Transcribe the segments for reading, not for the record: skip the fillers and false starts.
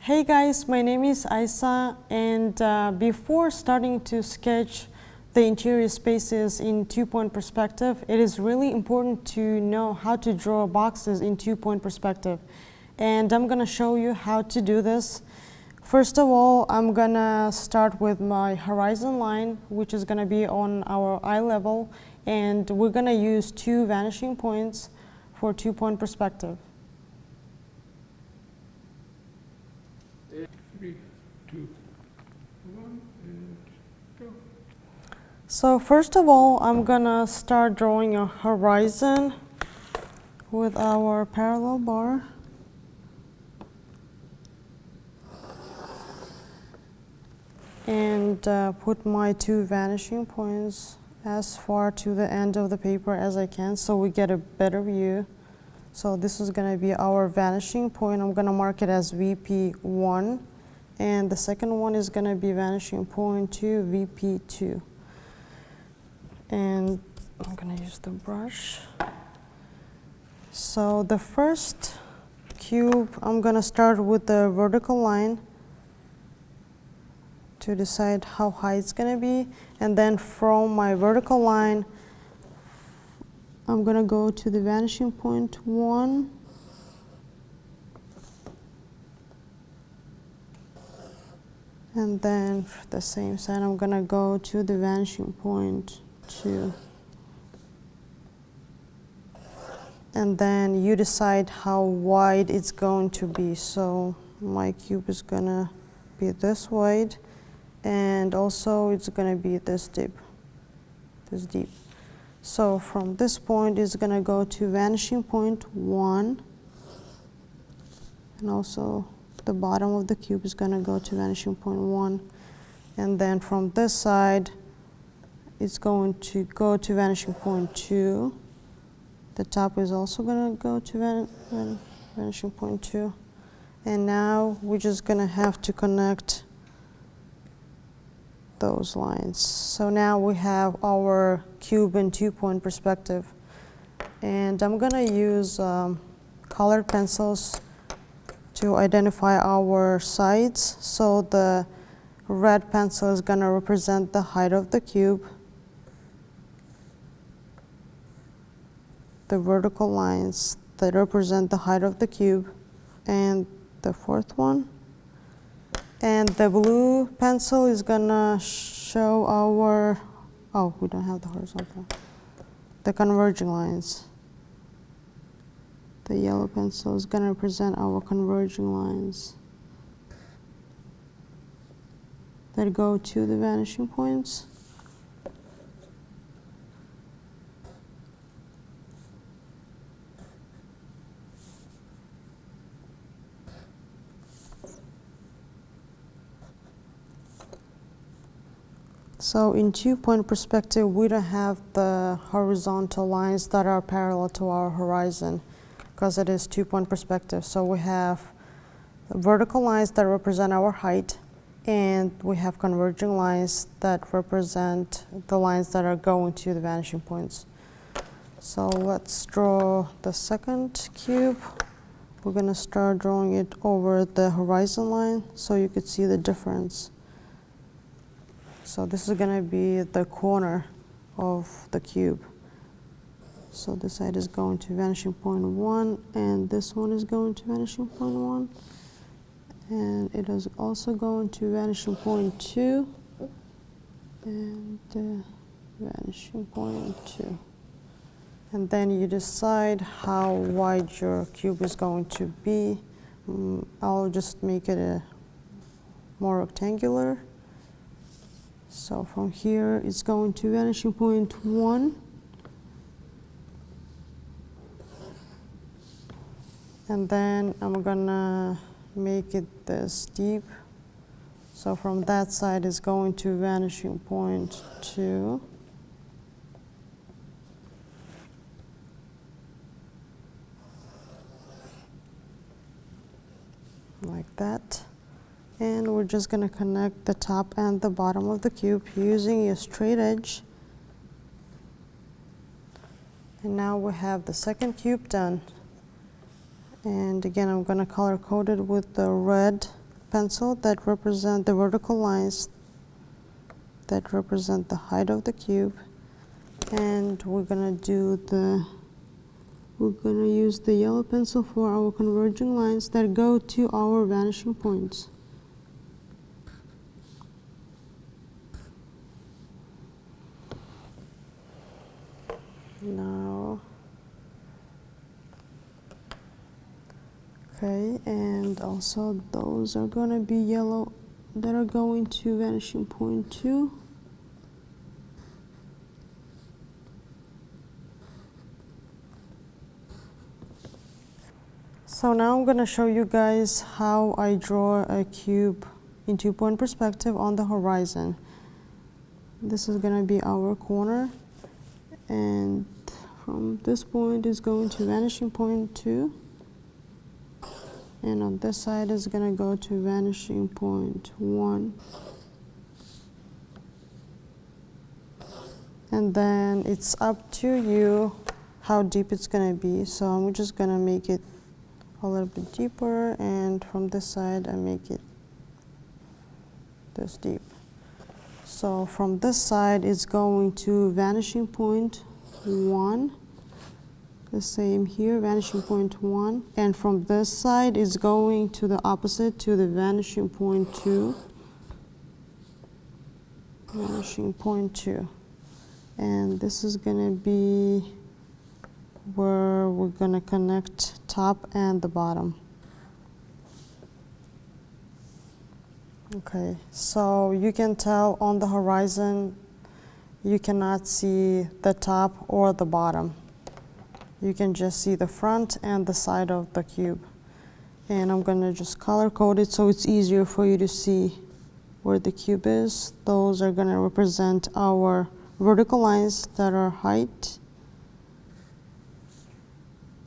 Hey guys, my name is Isa, and before starting to sketch the interior spaces in two-point perspective, it is really important to know how to draw boxes in two-point perspective. And I'm gonna show you how to do this. First of all, I'm gonna start with my horizon line, which is gonna be on our eye level, and we're gonna use two vanishing points for two-point perspective. 3, 2, 1, and go. So first of all, I'm gonna start drawing a horizon with our parallel bar. And put my two vanishing points as far to the end of the paper as I can so we get a better view. So this is gonna be our vanishing point. I'm gonna mark it as VP1. And the second one is gonna be vanishing point 2, VP2. And I'm gonna use the brush. So the first cube, I'm gonna start with the vertical line to decide how high it's gonna be. And then from my vertical line, I'm gonna go to the vanishing point 1. And then for the same side, I'm gonna go to the vanishing point 2. And then you decide how wide it's going to be. So my cube is gonna be this wide, and also it's gonna be this deep. So from this point, it's gonna go to vanishing point 1, and also the bottom of the cube is gonna go to vanishing point 1. And then from this side, it's going to go to vanishing point 2. The top is also gonna go to vanishing point 2. And now we're just gonna have to connect those lines. So now we have our cube in two-point perspective. And I'm gonna use colored pencils to identify our sides. So the red pencil is gonna represent the height of the cube. The vertical lines that represent the height of the cube. And the fourth one. And the blue pencil is gonna show our, oh, we don't have the horizontal, the converging lines. The yellow pencil is gonna represent our converging lines that go to the vanishing points. So in two-point perspective, we don't have the horizontal lines that are parallel to our horizon because it is two-point perspective. So we have vertical lines that represent our height, and we have converging lines that represent the lines that are going to the vanishing points. So let's draw the second cube. We're gonna start drawing it over the horizon line so you could see the difference. So this is gonna be the corner of the cube. So this side is going to vanishing point 1, and this one is going to vanishing point 1. And it is also going to vanishing point 2, and vanishing point 2. And then you decide how wide your cube is going to be. I'll just make it a more rectangular. So from here, it's going to vanishing point 1. And then I'm gonna make it this deep. So from that side, it's going to vanishing point 2. Like that. And we're just gonna connect the top and the bottom of the cube using a straight edge. And now we have the second cube done. And again, I'm gonna color code it with the red pencil that represent the vertical lines that represent the height of the cube, and we're gonna use the yellow pencil for our converging lines that go to our vanishing points. Now, okay, and also those are going to be yellow that are going to vanishing point 2. So now I'm going to show you guys how I draw a cube in 2-point perspective on the horizon. This is going to be our corner, and from this point is going to vanishing point 2, and on this side is going to go to vanishing point 1, and then it's up to you how deep it's going to be. So I'm just going to make it a little bit deeper, and from this side I make it this deep. So from this side it's going to vanishing point 1, the same here, vanishing point 1, and from this side it's going to the opposite, to the vanishing point 2, vanishing point 2, and this is going to be where we're going to connect top and the bottom. Okay, so you can tell on the horizon you cannot see the top or the bottom. You can just see the front and the side of the cube. And I'm going to just color code it so it's easier for you to see where the cube is. Those are going to represent our vertical lines that are height.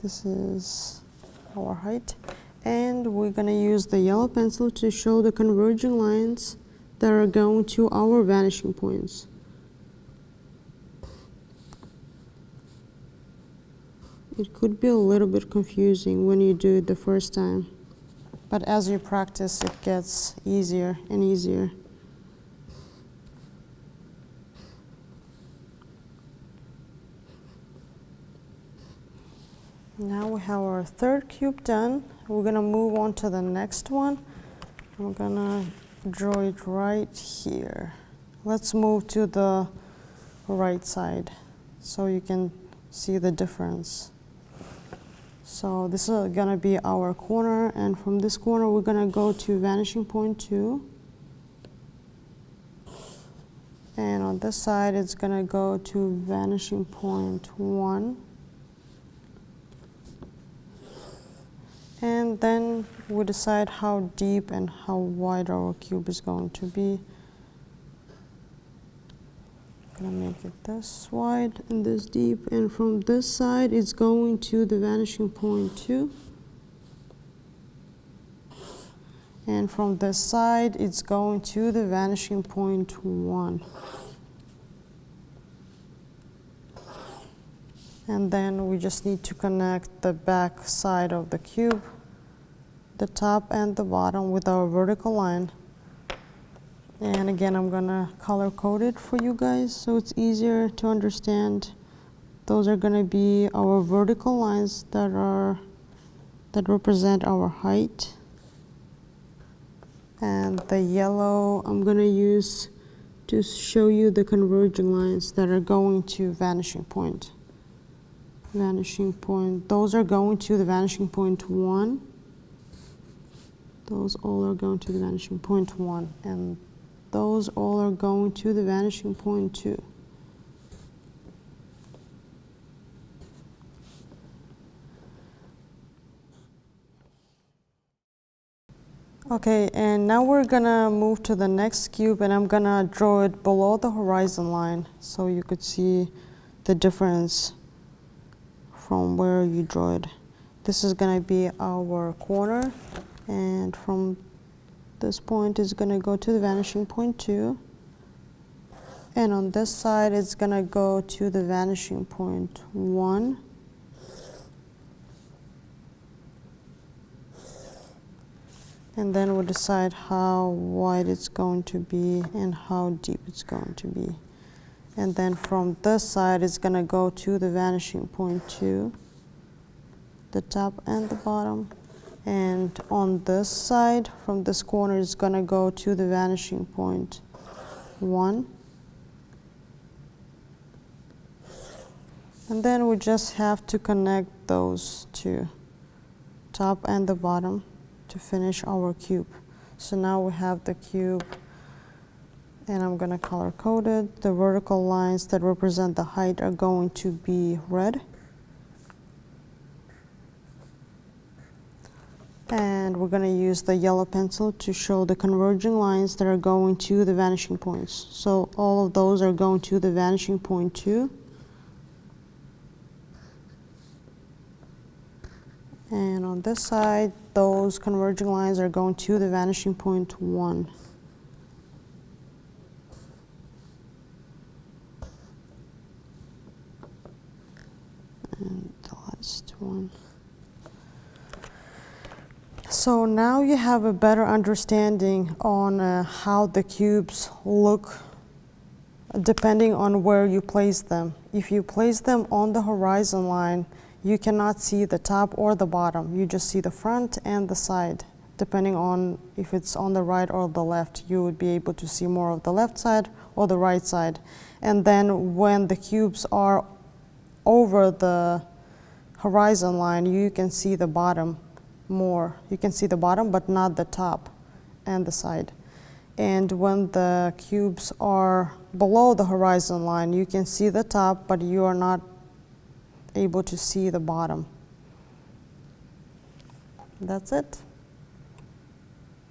This is our height. And we're going to use the yellow pencil to show the converging lines that are going to our vanishing points. It could be a little bit confusing when you do it the first time, but as you practice it gets easier and easier. Now we have our third cube done. We're going to move on to the next one. I'm going to draw it right here. Let's move to the right side so you can see the difference. So this is going to be our corner, and from this corner we're going to go to vanishing point 2. And on this side it's going to go to vanishing point 1. And then we decide how deep and how wide our cube is going to be. I'm going to make it this wide and this deep, and from this side it's going to the vanishing point 2. And from this side it's going to the vanishing point 1. And then we just need to connect the back side of the cube, the top and the bottom, with our vertical line. And again, I'm gonna color code it for you guys so it's easier to understand. Those are gonna be our vertical lines that represent our height. And the yellow I'm gonna use to show you the converging lines that are going to vanishing point. Vanishing point, those are going to the vanishing point 1. Those all are going to the vanishing point 1, and those all are going to the vanishing point 2. Okay, and now we're gonna move to the next cube, and I'm gonna draw it below the horizon line so you could see the difference from where you draw it. This is gonna be our corner, and from this point is gonna go to the vanishing point 2, and on this side it's gonna go to the vanishing point 1. And then we'll decide how wide it's going to be and how deep it's going to be. And then from this side, it's going to go to the vanishing point 2, the top and the bottom. And on this side, from this corner, it's going to go to the vanishing point 1. And then we just have to connect those two, top and the bottom, to finish our cube. So now we have the cube, and I'm going to color code it. The vertical lines that represent the height are going to be red. And we're going to use the yellow pencil to show the converging lines that are going to the vanishing points. So all of those are going to the vanishing point 2. And on this side, those converging lines are going to the vanishing point 1. And the last one. So now you have a better understanding on how the cubes look depending on where you place them. If you place them on the horizon line, you cannot see the top or the bottom. You just see the front and the side. Depending on if it's on the right or the left, you would be able to see more of the left side or the right side. And then when the cubes are over the horizon line, you can see the bottom more. You can see the bottom, but not the top and the side. And when the cubes are below the horizon line, you can see the top, but you are not able to see the bottom. That's it.